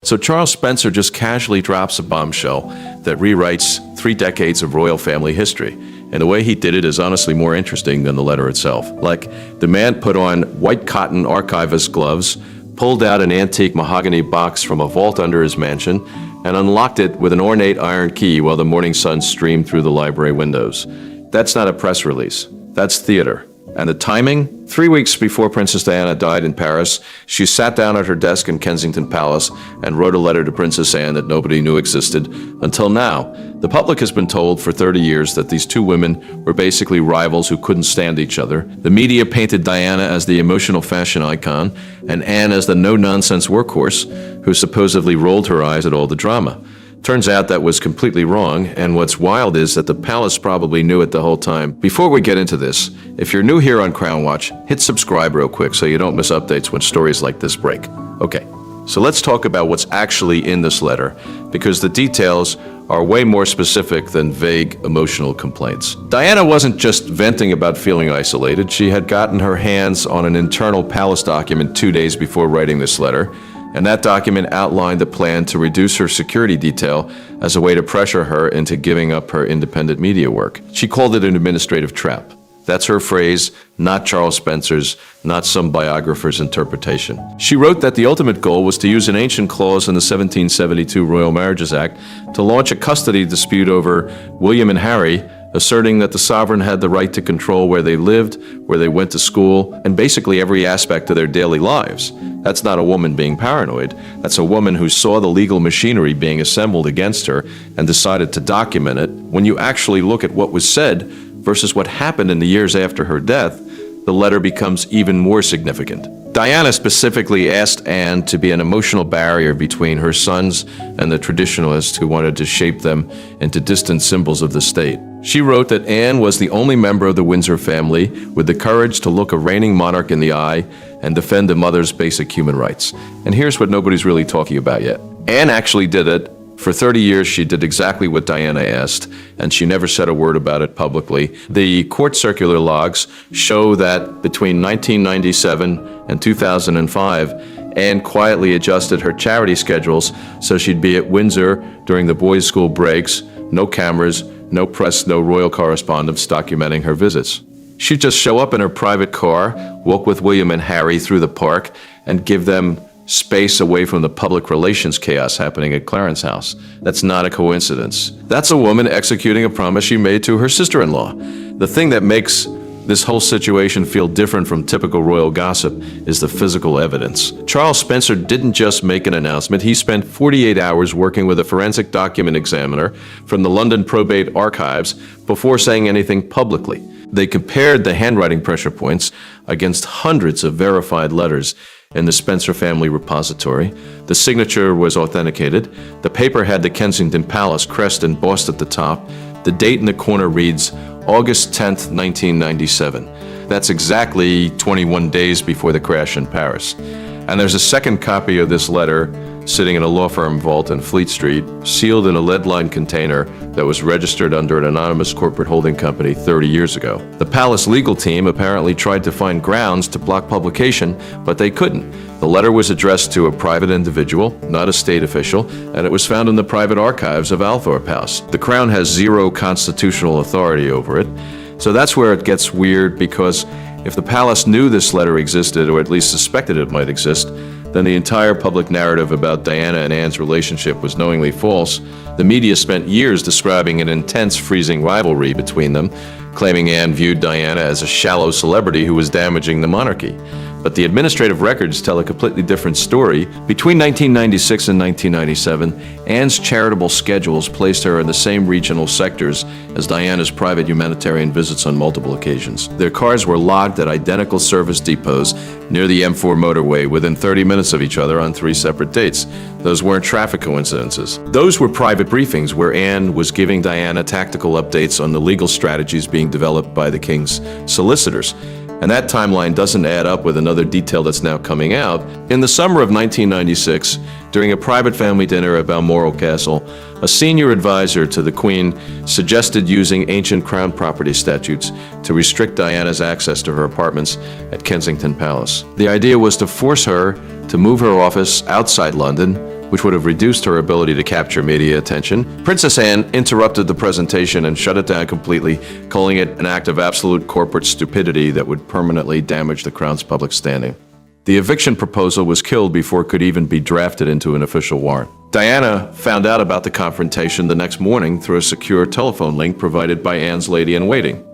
So Charles Spencer just casually drops a bombshell that rewrites 3 decades of royal family history. And the way he did it is honestly more interesting than the letter itself. Like, the man put on white cotton archivist gloves, pulled out an antique mahogany box from a vault under his mansion, and unlocked it with an ornate iron key while the morning sun streamed through the library windows. That's not a press release. That's theater. And the timing? 3 weeks before Princess Diana died in Paris, she sat down at her desk in Kensington Palace and wrote a letter to Princess Anne that nobody knew existed until now. The public has been told for 30 years that these two women were basically rivals who couldn't stand each other. The media painted Diana as the emotional fashion icon and Anne as the no-nonsense workhorse who supposedly rolled her eyes at all the drama. Turns out that was completely wrong, and what's wild is that the palace probably knew it the whole time. Before we get into this, if you're new here on Crown Watch, hit subscribe real quick so you don't miss updates when stories like this break. Okay, so let's talk about what's actually in this letter, because the details are way more specific than vague emotional complaints. Diana wasn't just venting about feeling isolated. She had gotten her hands on an internal palace document 2 days before writing this letter, and that document outlined a plan to reduce her security detail as a way to pressure her into giving up her independent media work. She called it an administrative trap. That's her phrase, not Charles Spencer's, not some biographer's interpretation. She wrote that the ultimate goal was to use an ancient clause in the 1772 Royal Marriages Act to launch a custody dispute over William and Harry, asserting that the sovereign had the right to control where they lived, where they went to school, and basically every aspect of their daily lives. That's not a woman being paranoid. That's a woman who saw the legal machinery being assembled against her and decided to document it. When you actually look at what was said versus what happened in the years after her death, the letter becomes even more significant. Diana specifically asked Anne to be an emotional barrier between her sons and the traditionalists who wanted to shape them into distant symbols of the state. She wrote that Anne was the only member of the Windsor family with the courage to look a reigning monarch in the eye and defend a mother's basic human rights. And here's what nobody's really talking about yet. Anne actually did it. For 30 years, she did exactly what Diana asked, and she never said a word about it publicly. The court circular logs show that between 1997 and 2005, Anne quietly adjusted her charity schedules so she'd be at Windsor during the boys' school breaks, no cameras, no press, no royal correspondence documenting her visits. She'd just show up in her private car, walk with William and Harry through the park, and give them space away from the public relations chaos happening at Clarence House. That's not a coincidence. That's a woman executing a promise she made to her sister-in-law. The thing that makes this whole situation feel different from typical royal gossip is the physical evidence. Charles Spencer didn't just make an announcement, he spent 48 hours working with a forensic document examiner from the London Probate Archives before saying anything publicly. They compared the handwriting pressure points against hundreds of verified letters in the Spencer family repository. The signature was authenticated. The paper had the Kensington Palace crest embossed at the top. The date in the corner reads August 10th, 1997. That's exactly 21 days before the crash in Paris. And there's a second copy of this letter sitting in a law firm vault in Fleet Street, sealed in a lead-lined container that was registered under an anonymous corporate holding company 30 years ago. The Palace legal team apparently tried to find grounds to block publication, but they couldn't. The letter was addressed to a private individual, not a state official, and it was found in the private archives of Althorp House. The Crown has zero constitutional authority over it. So that's where it gets weird, because if the palace knew this letter existed, or at least suspected it might exist, then the entire public narrative about Diana and Anne's relationship was knowingly false. The media spent years describing an intense, freezing rivalry between them, claiming Anne viewed Diana as a shallow celebrity who was damaging the monarchy. But the administrative records tell a completely different story. Between 1996 and 1997, Anne's charitable schedules placed her in the same regional sectors as Diana's private humanitarian visits on multiple occasions. Their cars were logged at identical service depots near the M4 motorway within 30 minutes of each other on 3 separate dates. Those weren't traffic coincidences. Those were private briefings where Anne was giving Diana tactical updates on the legal strategies being developed by the king's solicitors. And that timeline doesn't add up with another detail that's now coming out. In the summer of 1996, during a private family dinner at Balmoral Castle, a senior advisor to the Queen suggested using ancient Crown property statutes to restrict Diana's access to her apartments at Kensington Palace. The idea was to force her to move her office outside London, which would have reduced her ability to capture media attention. Princess Anne interrupted the presentation and shut it down completely, calling it an act of absolute corporate stupidity that would permanently damage the Crown's public standing. The eviction proposal was killed before it could even be drafted into an official warrant. Diana found out about the confrontation the next morning through a secure telephone link provided by Anne's lady-in-waiting.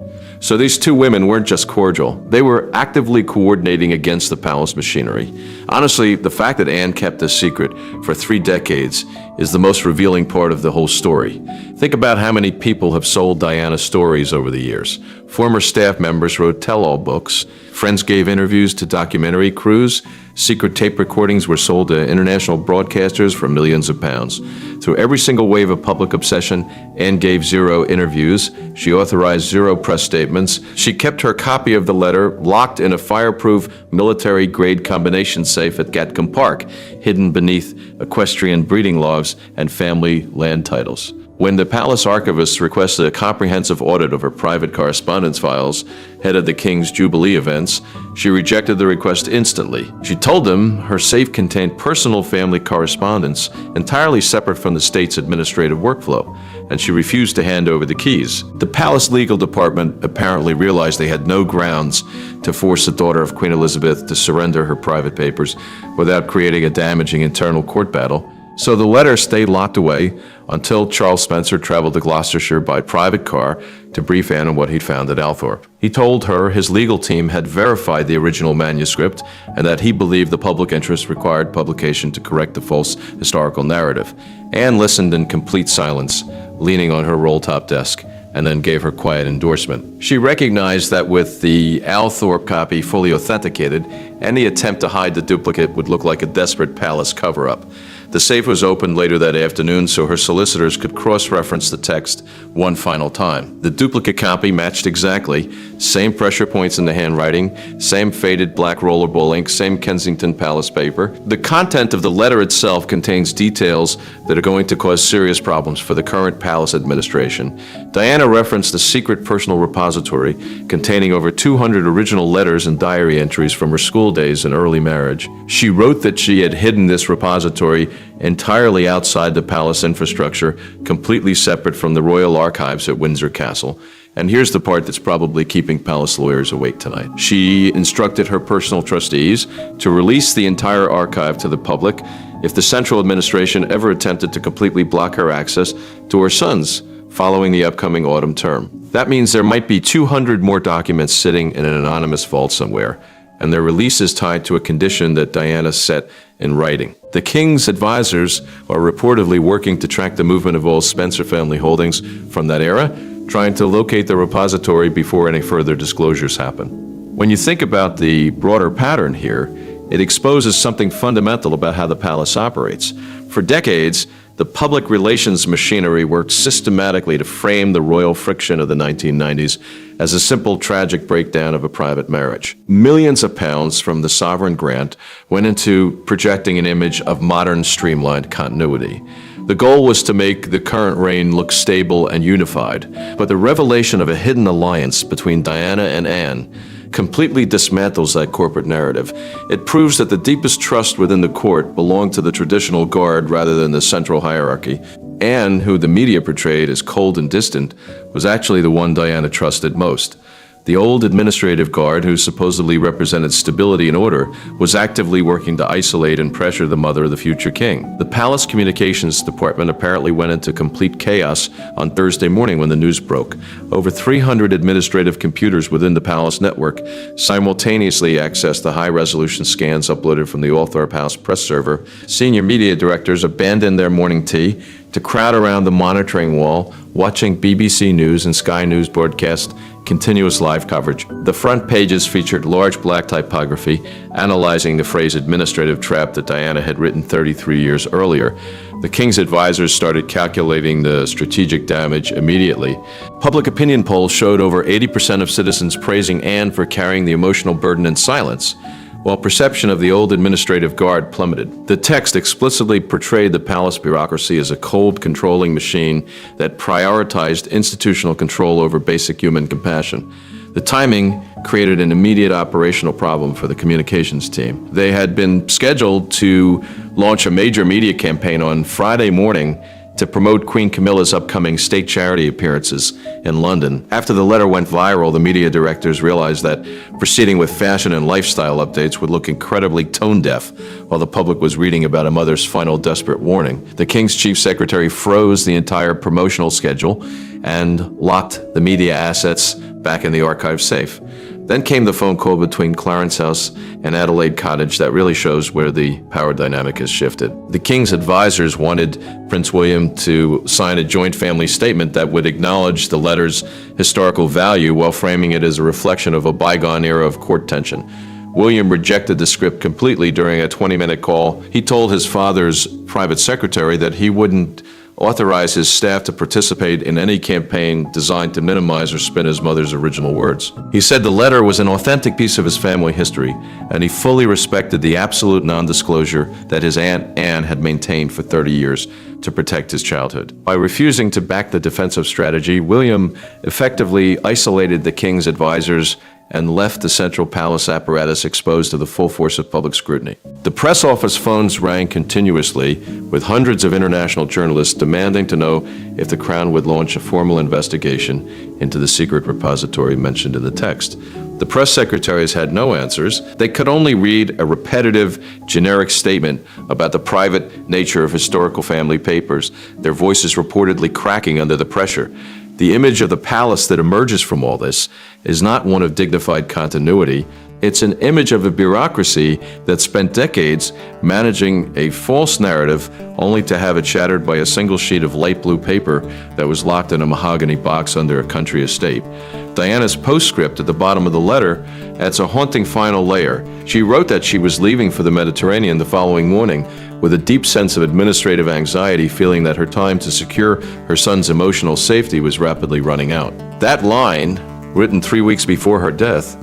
So these two women weren't just cordial. They were actively coordinating against the palace machinery. Honestly, the fact that Anne kept this secret for 3 decades is the most revealing part of the whole story. Think about how many people have sold Diana stories over the years. Former staff members wrote tell-all books. Friends gave interviews to documentary crews. Secret tape recordings were sold to international broadcasters for millions of pounds. Through every single wave of public obsession, Anne gave 0 interviews. She authorized 0 press statements. She kept her copy of the letter locked in a fireproof military-grade combination safe at Gatcombe Park, hidden beneath equestrian breeding logs and family land titles. When the palace archivist requested a comprehensive audit of her private correspondence files ahead of the King's Jubilee events, she rejected the request instantly. She told them her safe contained personal family correspondence entirely separate from the state's administrative workflow, and she refused to hand over the keys. The palace legal department apparently realized they had no grounds to force the daughter of Queen Elizabeth to surrender her private papers without creating a damaging internal court battle. So the letter stayed locked away until Charles Spencer traveled to Gloucestershire by private car to brief Anne on what he'd found at Althorp. He told her his legal team had verified the original manuscript and that he believed the public interest required publication to correct the false historical narrative. Anne listened in complete silence, leaning on her roll-top desk, and then gave her quiet endorsement. She recognized that with the Althorp copy fully authenticated, any attempt to hide the duplicate would look like a desperate palace cover-up. The safe was opened later that afternoon so her solicitors could cross-reference the text one final time. The duplicate copy matched exactly. Same pressure points in the handwriting, same faded black rollerball ink, same Kensington Palace paper. The content of the letter itself contains details that are going to cause serious problems for the current palace administration. Diana referenced a secret personal repository containing over 200 original letters and diary entries from her school days and early marriage. She wrote that she had hidden this repository entirely outside the palace infrastructure, completely separate from the royal archives at Windsor Castle. And here's the part that's probably keeping palace lawyers awake tonight. She instructed her personal trustees to release the entire archive to the public if the central administration ever attempted to completely block her access to her sons following the upcoming autumn term. That means there might be 200 more documents sitting in an anonymous vault somewhere, and their release is tied to a condition that Diana set in writing. The King's advisors are reportedly working to track the movement of all Spencer family holdings from that era, trying to locate the repository before any further disclosures happen. When you think about the broader pattern here, it exposes something fundamental about how the palace operates. For decades, the public relations machinery worked systematically to frame the royal friction of the 1990s as a simple tragic breakdown of a private marriage. Millions of pounds from the sovereign grant went into projecting an image of modern streamlined continuity. The goal was to make the current reign look stable and unified, but the revelation of a hidden alliance between Diana and Anne completely dismantles that corporate narrative. It proves that the deepest trust within the court belonged to the traditional guard rather than the central hierarchy. Anne, who the media portrayed as cold and distant, was actually the one Diana trusted most. The old administrative guard, who supposedly represented stability and order, was actively working to isolate and pressure the mother of the future king. The palace communications department apparently went into complete chaos on Thursday morning when the news broke. Over 300 administrative computers within the palace network simultaneously accessed the high-resolution scans uploaded from the Althorp House press server. Senior media directors abandoned their morning tea to crowd around the monitoring wall, watching BBC News and Sky News broadcast continuous live coverage. The front pages featured large black typography analyzing the phrase administrative trap that Diana had written 33 years earlier. The King's advisors started calculating the strategic damage immediately. Public opinion polls showed over 80% of citizens praising Anne for carrying the emotional burden in silence, while perception of the old administrative guard plummeted. The text explicitly portrayed the palace bureaucracy as a cold, controlling machine that prioritized institutional control over basic human compassion. The timing created an immediate operational problem for the communications team. They had been scheduled to launch a major media campaign on Friday morning to promote Queen Camilla's upcoming state charity appearances in London. After the letter went viral, the media directors realized that proceeding with fashion and lifestyle updates would look incredibly tone-deaf while the public was reading about a mother's final desperate warning. The King's chief secretary froze the entire promotional schedule and locked the media assets back in the archive safe. Then came the phone call between Clarence House and Adelaide Cottage that really shows where the power dynamic has shifted. The King's advisors wanted Prince William to sign a joint family statement that would acknowledge the letter's historical value while framing it as a reflection of a bygone era of court tension. William rejected the script completely during a 20-minute call. He told his father's private secretary that he wouldn't authorize his staff to participate in any campaign designed to minimize or spin his mother's original words. He said the letter was an authentic piece of his family history, and he fully respected the absolute non-disclosure that his Aunt Anne had maintained for 30 years to protect his childhood. By refusing to back the defensive strategy, William effectively isolated the King's advisors and left the central palace apparatus exposed to the full force of public scrutiny. The press office phones rang continuously, with hundreds of international journalists demanding to know if the Crown would launch a formal investigation into the secret repository mentioned in the text. The press secretaries had no answers. They could only read a repetitive, generic statement about the private nature of historical family papers, their voices reportedly cracking under the pressure. The image of the palace that emerges from all this is not one of dignified continuity. It's an image of a bureaucracy that spent decades managing a false narrative only to have it shattered by a single sheet of light blue paper that was locked in a mahogany box under a country estate. Diana's postscript at the bottom of the letter adds a haunting final layer. She wrote that she was leaving for the Mediterranean the following morning with a deep sense of administrative anxiety, feeling that her time to secure her son's emotional safety was rapidly running out. That line, written 3 weeks before her death,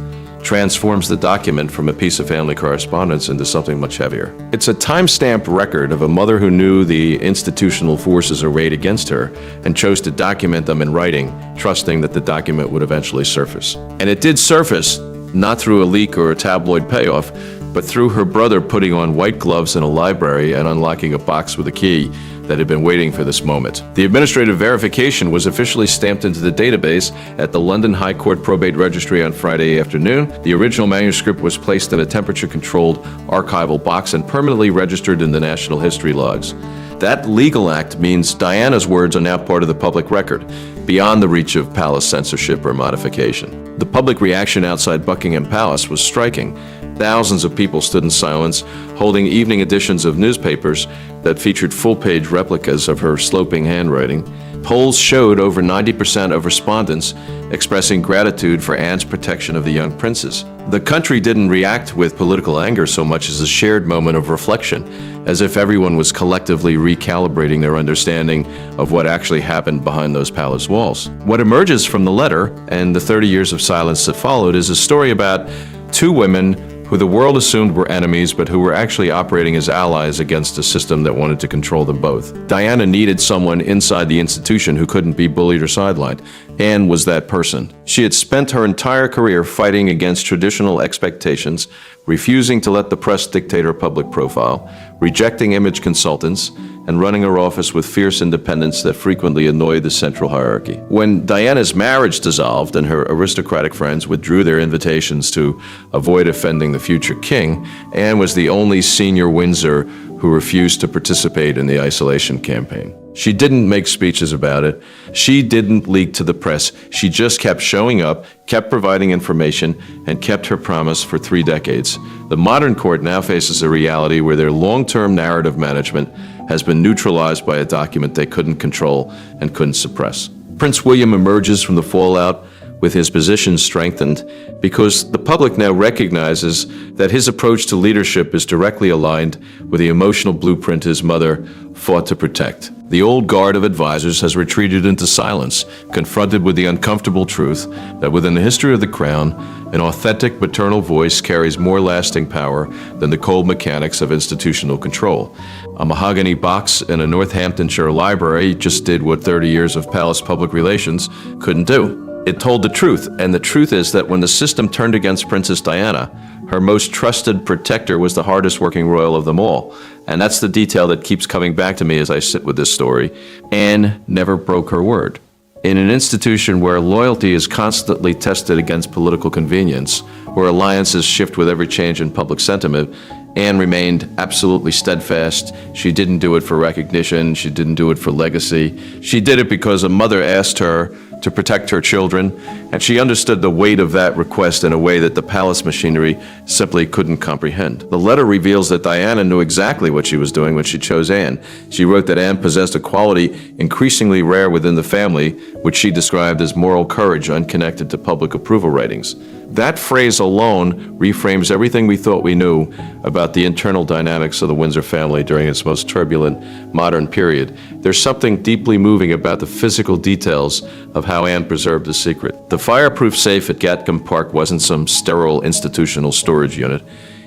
transforms the document from a piece of family correspondence into something much heavier. It's a time-stamped record of a mother who knew the institutional forces arrayed against her and chose to document them in writing, trusting that the document would eventually surface. And it did surface, not through a leak or a tabloid payoff, but through her brother putting on white gloves in a library and unlocking a box with a key that had been waiting for this moment. The administrative verification was officially stamped into the database at the London High Court Probate Registry on Friday afternoon. The original manuscript was placed in a temperature-controlled archival box and permanently registered in the National History Logs. That legal act means Diana's words are now part of the public record, beyond the reach of palace censorship or modification. The public reaction outside Buckingham Palace was striking. Thousands of people stood in silence, holding evening editions of newspapers that featured full-page replicas of her sloping handwriting. Polls showed over 90% of respondents expressing gratitude for Anne's protection of the young princes. The country didn't react with political anger so much as a shared moment of reflection, as if everyone was collectively recalibrating their understanding of what actually happened behind those palace walls. What emerges from the letter and the 30 years of silence that followed is a story about two women who the world assumed were enemies, but who were actually operating as allies against a system that wanted to control them both. Diana needed someone inside the institution who couldn't be bullied or sidelined. Anne was that person. She had spent her entire career fighting against traditional expectations, refusing to let the press dictate her public profile, rejecting image consultants, and running her office with fierce independence that frequently annoyed the central hierarchy. When Diana's marriage dissolved and her aristocratic friends withdrew their invitations to avoid offending the future king, Anne was the only senior Windsor who refused to participate in the isolation campaign. She didn't make speeches about it. She didn't leak to the press. She just kept showing up, kept providing information, and kept her promise for 3 decades. The modern court now faces a reality where their long-term narrative management has been neutralized by a document they couldn't control and couldn't suppress. Prince William emerges from the fallout with his position strengthened because the public now recognizes that his approach to leadership is directly aligned with the emotional blueprint his mother fought to protect. The old guard of advisors has retreated into silence, confronted with the uncomfortable truth that within the history of the crown, an authentic maternal voice carries more lasting power than the cold mechanics of institutional control. A mahogany box in a Northamptonshire library just did what 30 years of palace public relations couldn't do. It told the truth, and the truth is that when the system turned against Princess Diana, her most trusted protector was the hardest working royal of them all. And that's the detail that keeps coming back to me as I sit with this story. Anne never broke her word. In an institution where loyalty is constantly tested against political convenience, where alliances shift with every change in public sentiment, Anne remained absolutely steadfast. She didn't do it for recognition. She didn't do it for legacy. She did it because a mother asked her to protect her children, and she understood the weight of that request in a way that the palace machinery simply couldn't comprehend. The letter reveals that Diana knew exactly what she was doing when she chose Anne. She wrote that Anne possessed a quality increasingly rare within the family, which she described as moral courage unconnected to public approval ratings. That phrase alone reframes everything we thought we knew about the internal dynamics of the Windsor family during its most turbulent modern period. There's something deeply moving about the physical details of how Anne preserved the secret. The fireproof safe at Gatcombe Park wasn't some sterile institutional storage unit.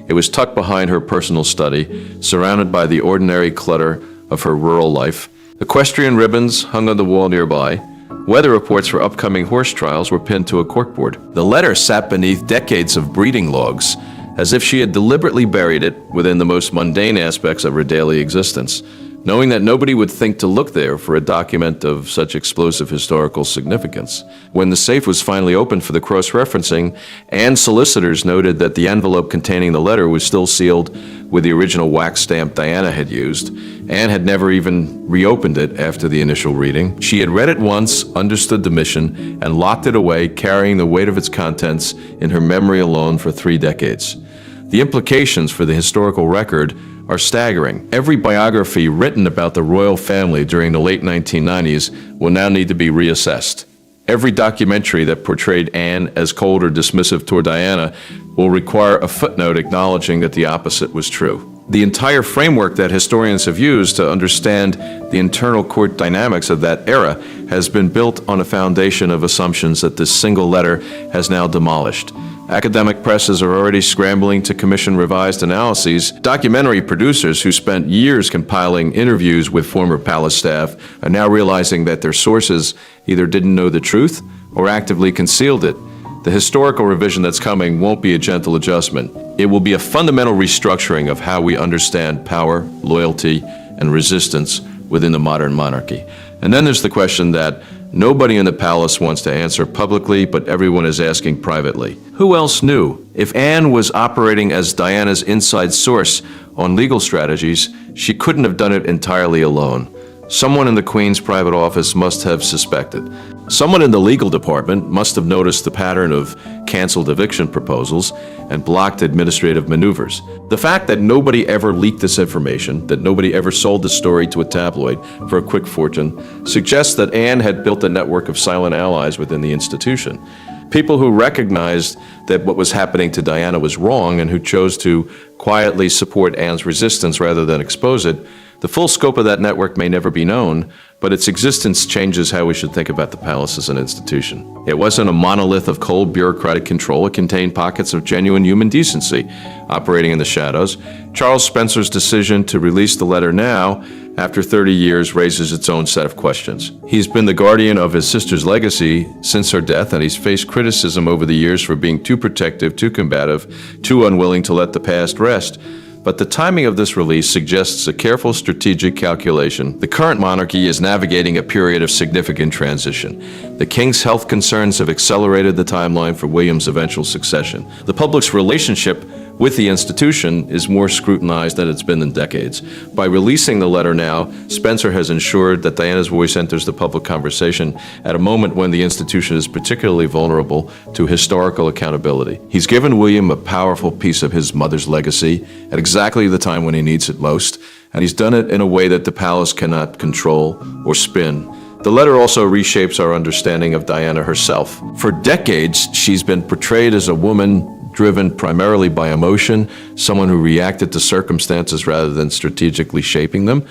It was tucked behind her personal study, surrounded by the ordinary clutter of her rural life. Equestrian ribbons hung on the wall nearby. Weather reports for upcoming horse trials were pinned to a corkboard. The letter sat beneath decades of breeding logs, as if she had deliberately buried it within the most mundane aspects of her daily existence, knowing that nobody would think to look there for a document of such explosive historical significance. When the safe was finally opened for the cross-referencing, Anne's solicitors noted that the envelope containing the letter was still sealed with the original wax stamp Diana had used. Anne had never even reopened it after the initial reading. She had read it once, understood the mission, and locked it away, carrying the weight of its contents in her memory alone for 3 decades. The implications for the historical record are staggering. Every biography written about the royal family during the late 1990s will now need to be reassessed. Every documentary that portrayed Anne as cold or dismissive toward Diana will require a footnote acknowledging that the opposite was true. The entire framework that historians have used to understand the internal court dynamics of that era has been built on a foundation of assumptions that this single letter has now demolished. Academic presses are already scrambling to commission revised analyses. Documentary producers who spent years compiling interviews with former palace staff are now realizing that their sources either didn't know the truth or actively concealed it. The historical revision that's coming won't be a gentle adjustment. It will be a fundamental restructuring of how we understand power, loyalty, and resistance within the modern monarchy. And then there's the question that nobody in the palace wants to answer publicly, but everyone is asking privately. Who else knew? If Anne was operating as Diana's inside source on legal strategies, she couldn't have done it entirely alone. Someone in the Queen's private office must have suspected. Someone in the legal department must have noticed the pattern of canceled eviction proposals and blocked administrative maneuvers. The fact that nobody ever leaked this information, that nobody ever sold the story to a tabloid for a quick fortune, suggests that Anne had built a network of silent allies within the institution. People who recognized that what was happening to Diana was wrong and who chose to quietly support Anne's resistance rather than expose it. The full scope of that network may never be known, but its existence changes how we should think about the palace as an institution. It wasn't a monolith of cold bureaucratic control. It contained pockets of genuine human decency operating in the shadows. Charles Spencer's decision to release the letter now, after 30 years, raises its own set of questions. He's been the guardian of his sister's legacy since her death, and he's faced criticism over the years for being too protective, too combative, too unwilling to let the past rest. But the timing of this release suggests a careful strategic calculation. The current monarchy is navigating a period of significant transition. The king's health concerns have accelerated the timeline for William's eventual succession. The public's relationship with the institution is more scrutinized than it's been in decades. By releasing the letter now, Spencer has ensured that Diana's voice enters the public conversation at a moment when the institution is particularly vulnerable to historical accountability. He's given William a powerful piece of his mother's legacy at exactly the time when he needs it most, and he's done it in a way that the palace cannot control or spin. The letter also reshapes our understanding of Diana herself. For decades, she's been portrayed as a woman driven primarily by emotion, someone who reacted to circumstances rather than strategically shaping them.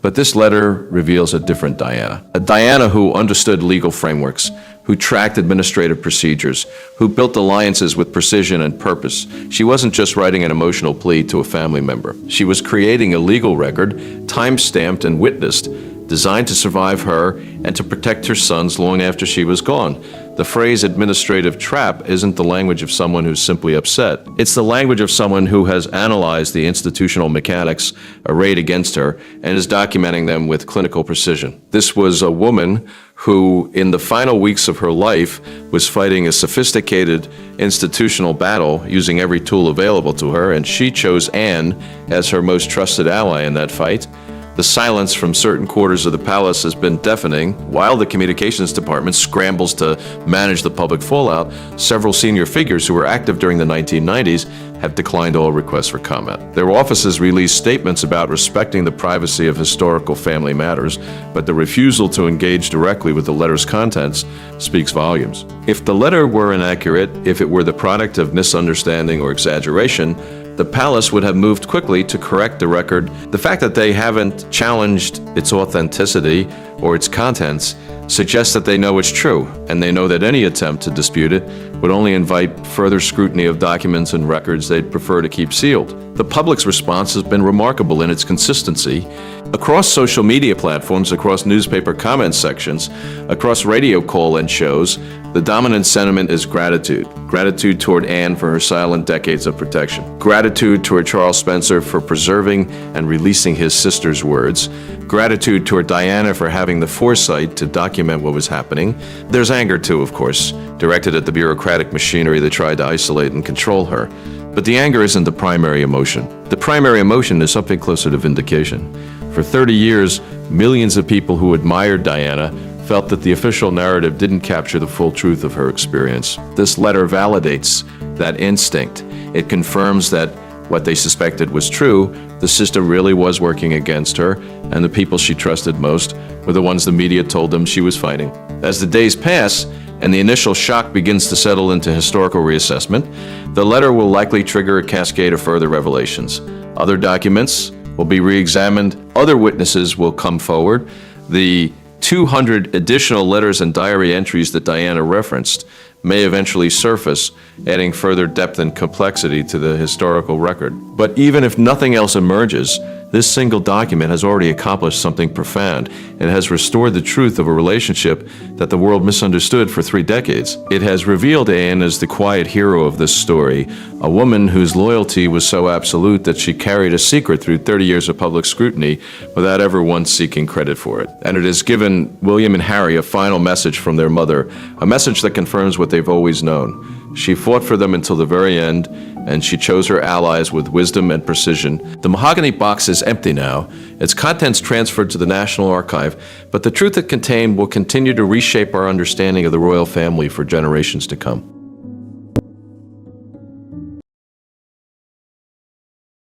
But this letter reveals a different Diana. A Diana who understood legal frameworks, who tracked administrative procedures, who built alliances with precision and purpose. She wasn't just writing an emotional plea to a family member. She was creating a legal record, time-stamped and witnessed, designed to survive her and to protect her sons long after she was gone. The phrase administrative trap isn't the language of someone who's simply upset. It's the language of someone who has analyzed the institutional mechanics arrayed against her and is documenting them with clinical precision. This was a woman who, in the final weeks of her life, was fighting a sophisticated institutional battle using every tool available to her, and she chose Anne as her most trusted ally in that fight. The silence from certain quarters of the palace has been deafening. While the communications department scrambles to manage the public fallout, several senior figures who were active during the 1990s have declined all requests for comment. Their offices released statements about respecting the privacy of historical family matters, but the refusal to engage directly with the letter's contents speaks volumes. If the letter were inaccurate, if it were the product of misunderstanding or exaggeration, the palace would have moved quickly to correct the record. The fact that they haven't challenged its authenticity or its contents suggests that they know it's true, and they know that any attempt to dispute it would only invite further scrutiny of documents and records they'd prefer to keep sealed. The public's response has been remarkable in its consistency. Across social media platforms, across newspaper comment sections, across radio call-in shows, the dominant sentiment is gratitude. Gratitude toward Anne for her silent decades of protection. Gratitude toward Charles Spencer for preserving and releasing his sister's words. Gratitude toward Diana for having the foresight to document what was happening. There's anger too, of course, directed at the bureaucratic machinery that tried to isolate and control her. But the anger isn't the primary emotion. The primary emotion is something closer to vindication. For 30 years, millions of people who admired Diana felt that the official narrative didn't capture the full truth of her experience. This letter validates that instinct. It confirms that what they suspected was true. The system really was working against her, and the people she trusted most were the ones the media told them she was fighting. As the days pass, and the initial shock begins to settle into historical reassessment, the letter will likely trigger a cascade of further revelations. Other documents will be re-examined, other witnesses will come forward. The 200 additional letters and diary entries that Diana referenced may eventually surface, adding further depth and complexity to the historical record. But even if nothing else emerges, this single document has already accomplished something profound. It has restored the truth of a relationship that the world misunderstood for 3 decades. It has revealed Anne as the quiet hero of this story, a woman whose loyalty was so absolute that she carried a secret through 30 years of public scrutiny without ever once seeking credit for it. And it has given William and Harry a final message from their mother, a message that confirms what they've always known. She fought for them until the very end, and she chose her allies with wisdom and precision. The mahogany box is empty now, its contents transferred to the National Archive, but the truth it contained will continue to reshape our understanding of the royal family for generations to come.